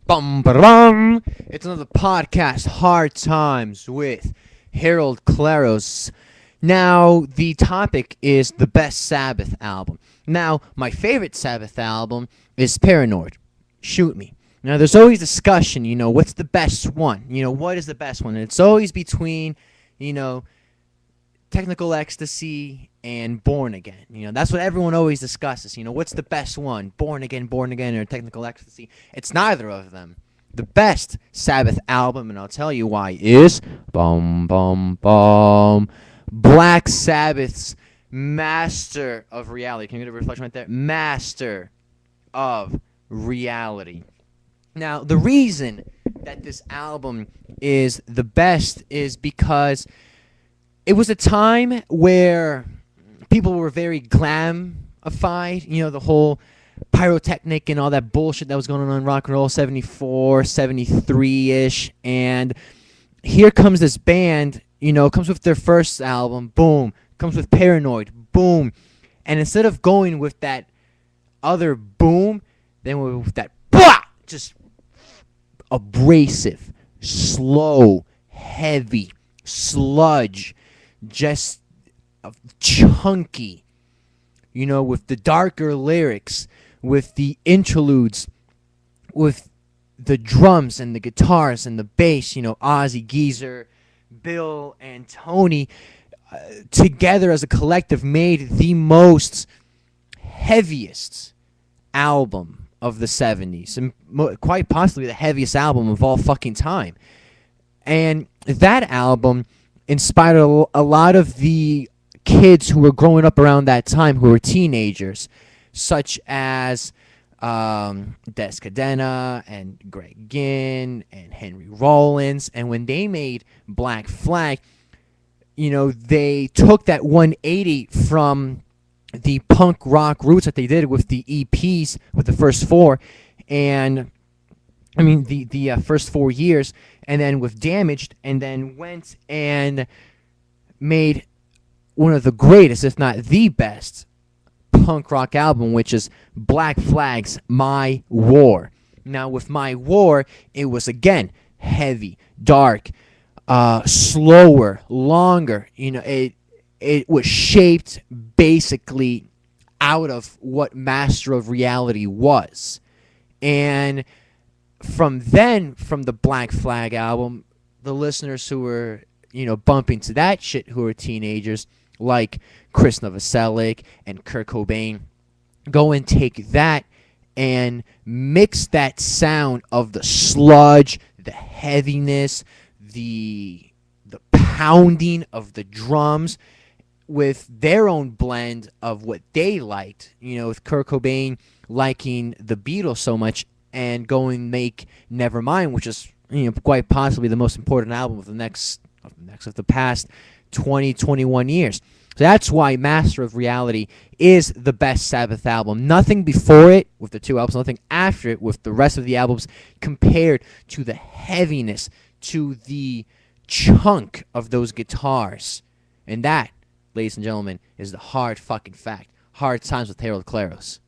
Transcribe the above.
Bum ba bum. It's another podcast, Hard Times with Harold Claros. Now, the topic is the best Sabbath album. Now, my favorite Sabbath album is Paranoid. Shoot me. Now, there's always discussion, what's the best one? What is the best one? And it's always between, Technical Ecstasy and Born Again. That's what everyone always discusses. What's the best one? Born Again, or Technical Ecstasy? It's neither of them. The best Sabbath album, and I'll tell you why, is Bum Bum Bum. Black Sabbath's Master of Reality. Can you get a reflection right there? Master of Reality. Now, the reason that this album is the best is because it was a time where people were very glamified, the whole pyrotechnic and all that bullshit that was going on in rock and roll, 74, 73-ish, and here comes this band, comes with their first album, boom, comes with Paranoid, boom, and instead of going with that other boom, then with that, bah! Just abrasive, slow, heavy, sludge, just chunky, with the darker lyrics, with the interludes, with the drums and the guitars and the bass, Ozzy, Geezer, Bill, and Tony, together as a collective made the most heaviest album of the 70s, and quite possibly the heaviest album of all fucking time. And that album inspired a lot of the kids who were growing up around that time, who were teenagers, such as Des Cadena and Greg Ginn and Henry Rollins. And when they made Black Flag, they took that 180 from the punk rock roots that they did with the EPs, with the first four, and the first 4 years, and then with Damaged, and then went and made one of the greatest, if not the best, punk rock album, which is Black Flag's My War. Now, with My War, it was, again, heavy, dark, slower, longer. It was shaped basically out of what Master of Reality was. And from the Black Flag album, the listeners who were, bumping to that shit, who were teenagers, like Chris Novoselic and Kurt Cobain, go and take that and mix that sound of the sludge, the heaviness, the pounding of the drums with their own blend of what they liked, with Kurt Cobain liking the Beatles so much and going make Nevermind, which is quite possibly the most important album of the past 20, 21 years. So that's why Master of Reality is the best Sabbath album. Nothing before it with the two albums, nothing after it with the rest of the albums compared to the heaviness, to the chunk of those guitars. And that, ladies and gentlemen, is the hard fucking fact. Hard Times with Harold Claros.